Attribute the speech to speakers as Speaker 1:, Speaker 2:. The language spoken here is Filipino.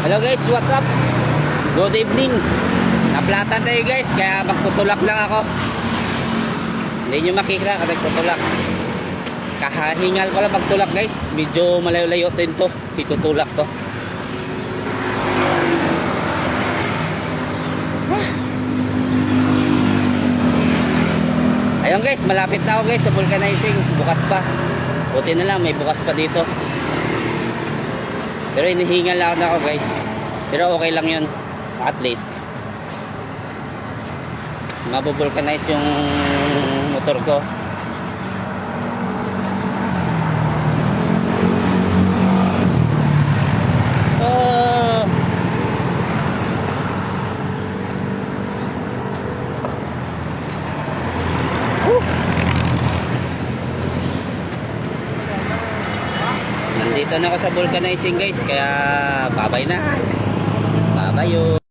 Speaker 1: Hello guys, what's up? Good evening. Naplatan tayo guys, kaya magtutulak lang ako. Hindi nyo makikita kapag tutulak. Kahahingal ko lang magtulak guys. Medyo malayo-layo din to. Itutulak to. Ayun guys, malapit na ako guys sa vulcanizing. Bukas pa. Buti na lang, may bukas pa dito. Pero inihingal lang ako guys. Pero okay lang yun. At least mabubulcanize yung motor ko. Nandito na ako sa vulcanizing guys, kaya babay na. Babayo.